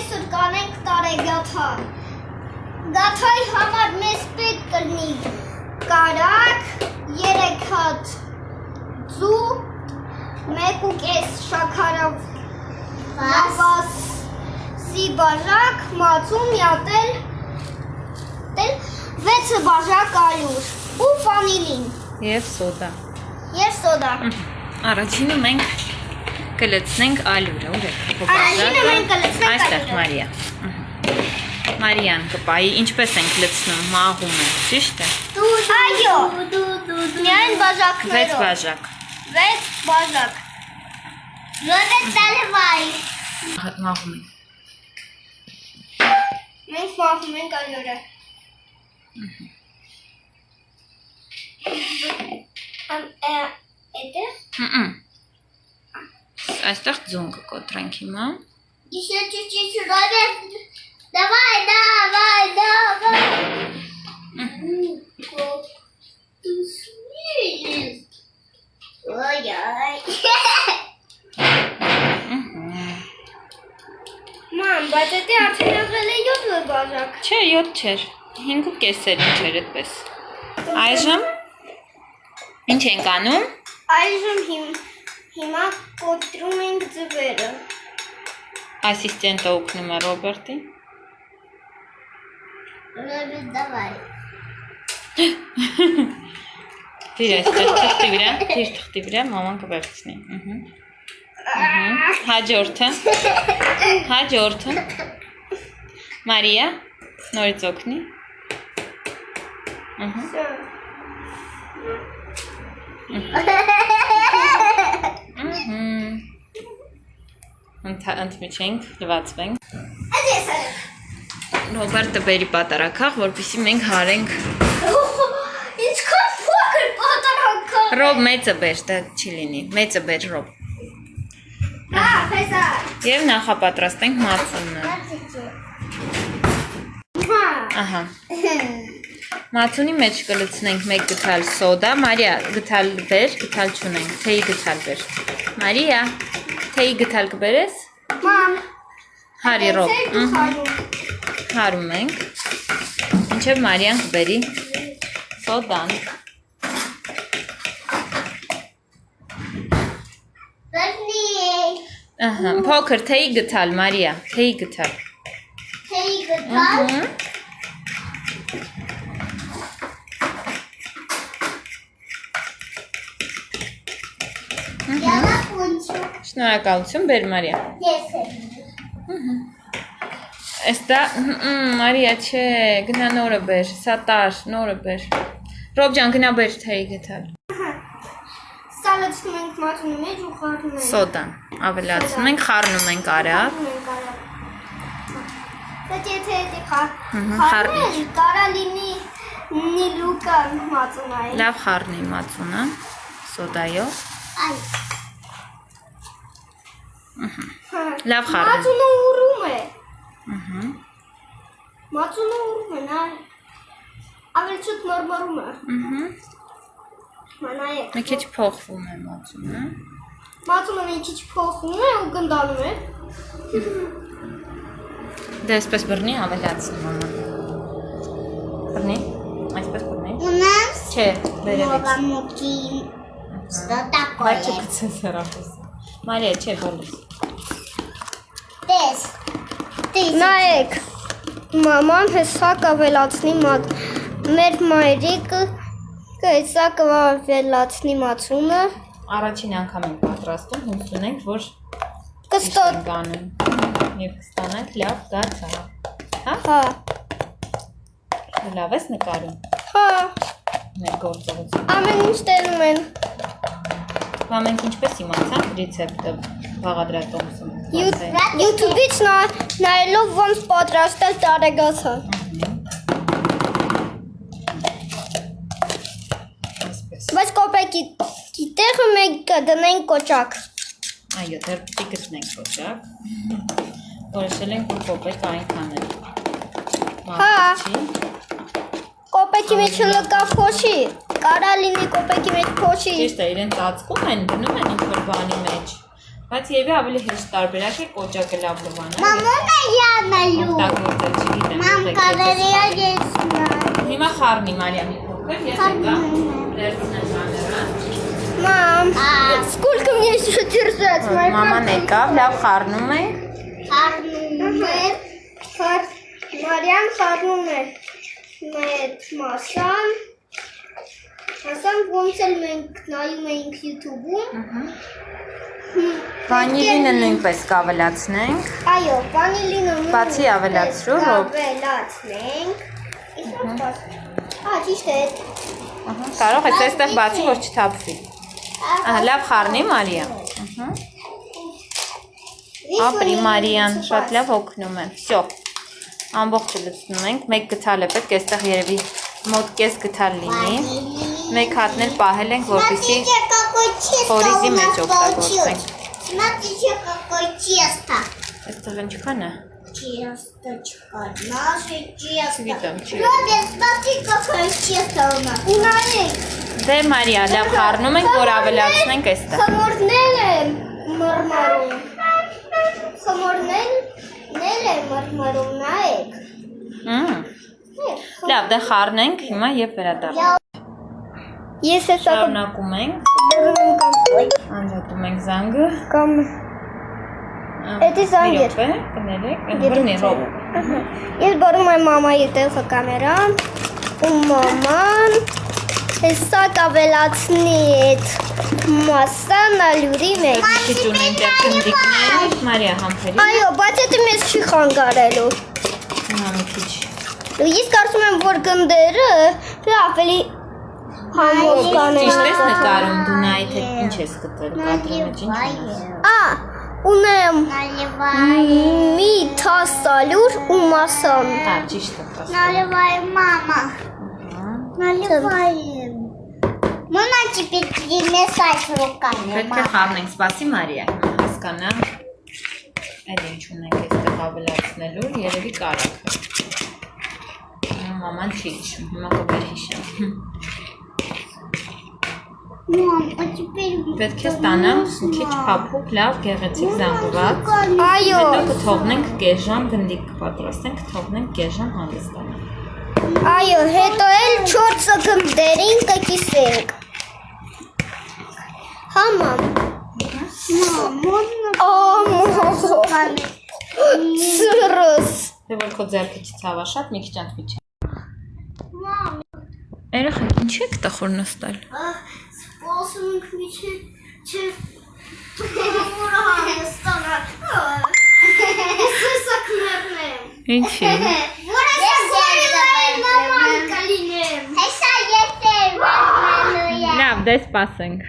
այսօր կանենք տարեգաթա։ Գաթայի համար մեզ պետք կլինի կարակ, 3 հատ ձու, 1.5 շաքարով վասի բաժակ, մածուն, միատել, 6 բաժակ ալյուր ու վանիլին Եվ սոդա։ և սոդա։ Առաջինը մենք կլցնենք ալյուրը, ուր է։ Առաջինը մենք կլցնենք Այստեղ ալյուրը։ Մարիա։ Մարիան կպայի, ինչպես ենք լցնում, մաղում ենք, ճիշտ է։ Այո, միայն 6 բաժակներով։ բաժակ։ 6 բաժակ։ Մաղում Մաղում ենք։ Մենք մաղում ենք ալյուրը։ Էդեղ։ Այստեղ ձուն կկոտրենք հիմա։ Ման, բայց էդի արդեն եղել է 7 բաժակ։ Չէ, 7 չէր։ 5.5 չէր այդպես։ Այժմ ինչ ենք անում։ Այժմ հիմա կոտրում ենք ձվերը։ Ասիստենտը օգնում է Ռոբերտին։ Դիր այստեղ թղթի վրա, մաման կվերցնի։ Հաջորդը։ Մարիա, նորից օգնի։ Ընդմիջենք, լվացվենք։ Ռոբերտը բերի պատարակախ, որպեսզի մենք հարենք։ Ինչքան փոքր պատարակը։ Ռոբ մեծը բեր, դա չի լինի, մեծը բեր Ռոբ։ Եվ նախապատրաստենք մածունը։ Ահա։ Մածունի մեջ կլցնենք 1 գթալ սոդա, Մարիա գթալ բեր, գթալ չունենք, թեյի գթալ բեր։ Մարիա, թեյի գթալ կբերես։ Մամ, Հարի Ռոբ։ Հարում ենք։ Ինչև Մարիան կբերի սոդան։ Ահա, փոքր թեյի գթալ, Մարիա, թեյի գթալ։ թեյի գտալ։ Շնորհակալություն, բեր Մարիա։ Ես եմ։ Էստա, Մարիա, չէ, գնա նորը բեր, սա տար, նորը բեր։ Ռոբ ջան, գնա բեր թեյի գթալ։ Սա լցնում ենք մածունի մեջ ու խառնում ենք։ Սոդան, ավելացնում ենք, խառնում ենք արագ։ Բայց եթե էդի խառնում խառնի։ ենք, կարա լինի նիլուկա մածունային։ Լավ խառնի մածունը, սոդայով։ Այ։ Լավ խառնի։ Մածունը ուռում է։ Մածունը ուռում է, նա ավելի շուտ մորմորում է։ Մանայեք։ Մի քիչ փոխվում է մածունը։ Մածունը մի քիչ փոխվում է ու գնդանում է։ Դե այսպես բռնի ավելացնի մաման։ Բռնի, այսպես բռնի։ Ունես։ Չէ, վերևից։ Մոկի ստատակո Բայց չգցես հեռախոսը։ Մարիա, չէ, բոլորս։ Տես։ Նայեք։ Մաման հեսա կավելացնի մեր մայրիկը հեսա կավելացնի մածունը։ Առաջին անգամ ենք պատրաստում, հույս ունենք, որ Կստոտ։ գանում և կստանանք լավ գաթա։ Հա։ Լավ ես նկարում Հա։ մեր գործողություն։ Ամեն ինչ տենում են։ Բա մենք ինչպես իմացանք ռեցեպտը բաղադրատոմսում։ YouTube-ից նայելով ոնց պատրաստել տարեգաթը։ Այսպես։ Բայց կոպեկի տեղը մենք կդնենք կոճակ։ Այո, դեռ պիտի գտնենք կոճակ։ Որոշել ենք որ կոպեկ այնքան է։ Հա։ Կոպեկի մեջ լկա փոշի։ Կարա լինի կոպեկի մեջ փոշի։ Ճիշտ է, իրեն ծածկում են, դնում են ինչ-որ բանի մեջ, Բայց եւի ավելի հեշտ տարբերակ է կոճակը լավ լվանը։ Մաման է յանալու։ Օգտագործել չգիտեմ։ Մամ կարելի է եսնալ։ Հիմա խառնի Մարիամի փոքր, ես եկա վերցնեմ կամերան։ Мам, сколько мне еще держать? Մաման եկավ, լավ խառնում ենք։ Մարիամ խառնում է մեր մասան։ Մասան ոնց էլ մենք նայում էինք YouTube-ում։ Վանիլինը նույնպես կավելացնենք։ Այո, վանիլինը Բացի ավելացրու, Ռոբ։ Ավելացնենք։ Ճիշտ է։ Կարող ես այստեղ բացի, որ չթափվի։ Լավ խառնի Մարիամ։ Ապրի Մարիան, շատ լավ օգնում է։ Всё։ Ամբողջը լցնում ենք, մեկ գթալ է պետք, այստեղ երևի մոտ կես գթալ լինի։ Մեկ հատն էլ պահել ենք, որպեսզի խորիզի մեջ օգտագործենք։ Смотрите, какое тесто. Այստեղ ինչքան է։ Тесточка, наше тесто. Չգիտեմ, չի։ Роберт, смотри, какое тесто у нас. Ունարեք։ Դե Մարիա, լավ խառնում ենք, որ ավելացնենք այստեղ։ Խմորներ եմ մրմարում։ Խմորներ եմ մրմարում, նայեք։ Լավ, դե խառնենք հիմա եւ վերադառնանք։ Ես հեսա Շարունակում ենք, անջատում ենք զանգը։ կամ Էդի զանգ էր։ Կներեք, բռնի Ռոբ։ Ես բռնում եմ մամայի տեղը կամերան ու մաման հեսա կավելացնի այդ մասան ալյուրի մեջ։ Քիչ ունենք դեռ գնդիկներ, Մարիա համբերի։ Այո, բայց դա մեզ չի խանգարելու։ Հիմա մի քիչ։ Ես կարծում եմ, որ գնդերը ավելի համով կանեն։ Ճիշտ ես նկարում, դու նայ թե ինչ ես գտել, կադրի մեջ ինչ ունես։ Ունեմ մի թաս ալյուր ու մասան։ Հա, ճիշտ է։ Наливаем, мама. Наливаем. Можно теперь перемешать руками, Պետք է խառնենք, սպասի Մարիա, հասկանա։ Այդ ինչ ունենք այստեղ ավելացնելու, երևի կարակ է։ Մաման չի հիշում, հիմա կվերհիշեմ։ Мам, а теперь... Պետք է ստանամ քիչ փափուկ, լավ, գեղեցիկ զանգված։ Այո։ Հետո կթողնենք կես ժամ գնդիկ կպատրաստենք, կթողնենք կես ժամ հանգստանալ։ Այո, հետո էլ 4 գնդերին կկիսենք։ Հա, մամ։ Մամ, սրս։ Դե որ քո ձեռքը չցավա շատ, մի քիչ անթվի չէ։ Մամ, Երեխեք, ինչ եք տխուր նստել։ սպասում ենք միջի ուրա հանգստանալ։ Ես հեսա կներնեմ։ Ինչի։ Որը ես մաման կլինեմ։ Հեսա ես եմ։ Լավ, դե սպասենք։